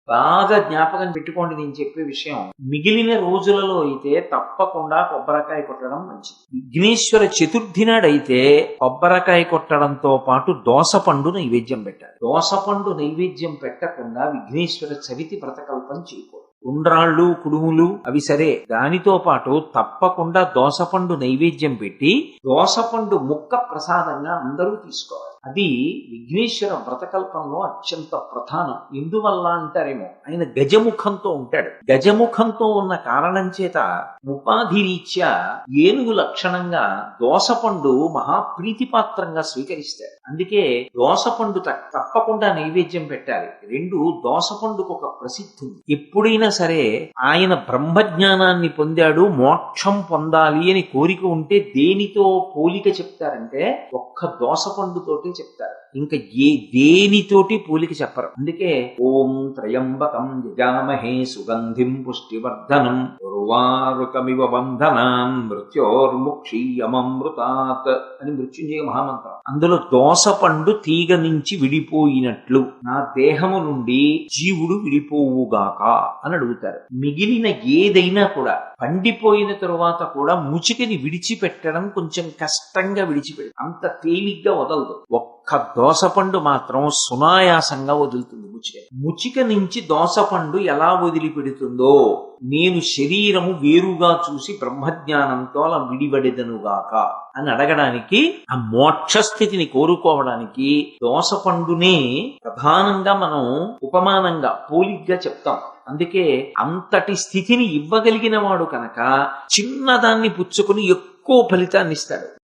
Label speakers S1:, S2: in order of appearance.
S1: బాగా జ్ఞాపకం పెట్టుకోండి నేను చెప్పే విషయం. మిగిలిన రోజులలో అయితే తప్పకుండా కొబ్బరికాయ కొట్టడం మంచిది. విఘ్నేశ్వర చతుర్థి నాడైతే కొబ్బరికాయ కొట్టడంతో పాటు దోసపండు నైవేద్యం పెట్టాలి. దోసపండు నైవేద్యం పెట్టకుండా విఘ్నేశ్వర చవితి వ్రతకల్పం చేయకూడదు. ఉండ్రాళ్ళు, కుడుములు అవి సరే, దానితో పాటు తప్పకుండా దోసపండు నైవేద్యం పెట్టి దోసపండు ముక్క ప్రసాదంగా అందరూ తీసుకోవాలి. అది విఘ్నేశ్వర వ్రతకల్పంలో అత్యంత ప్రధానం. ఎందువల్ల అంటారేమో, ఆయన గజముఖంతో ఉంటాడు. గజముఖంతో ఉన్న కారణం చేత ఉపాధి రీత్యా ఏనుగు లక్షణంగా దోసపండు మహాప్రీతిపాత్రంగా స్వీకరిస్తాడు. అందుకే దోసపండు తప్పకుండా నైవేద్యం పెట్టాలి. రెండు, దోసపండుకు ఒక ప్రసిద్ధి ఉంది. ఎప్పుడైనా సరే ఆయన బ్రహ్మజ్ఞానాన్ని పొందాడు, మోక్షం పొందాలి అని కోరిక ఉంటే దేనితో పోలిక చెప్తారంటే ఒక్క దోసపండుతోటి చెప్తారు. ఇంకా దేనితోటి పోలిక చెప్పరు. అందుకే ఓం త్రయంబకం యజామహే సుగంధిం పుష్టివర్ధనం ఉర్వారుకమివ బంధనాన్ మృత్యోర్ముక్షీయమమృతాత్ అని మృత్యుంజయ మహామంత్రం. అందులో దోసపండు తీగ నుంచి విడిపోయినట్లు నా దేహము నుండి జీవుడు విడిపోవుగాక అని అడుగుతారు. మిగిలిన ఏదైనా కూడా పండిపోయిన తరువాత కూడా ముచికని విడిచిపెట్టడం కొంచెం కష్టంగా విడిచిపెట్టి అంత తేలిగ్గా వదలదు. ఒక్క దోసపండు మాత్రం సునాయాసంగా వదులుతుంది. ముచిక నుంచి దోసపండు ఎలా వదిలిపెడుతుందో నేను శరీరము వేరుగా చూసి బ్రహ్మజ్ఞానంతో అలా విడివడెదనుగాక అని అడగడానికి, ఆ మోక్షస్థితిని కోరుకోవడానికి దోసపండునే ప్రధానంగా మనం ఉపమానంగా పోలిగ్గా చెప్తాం. అందుకే అంతటి స్థితిని ఇవ్వగలిగిన వాడు కనుక చిన్నదాన్ని పుచ్చుకుని ఎక్కువ ఫలితాన్ని ఇస్తాడు.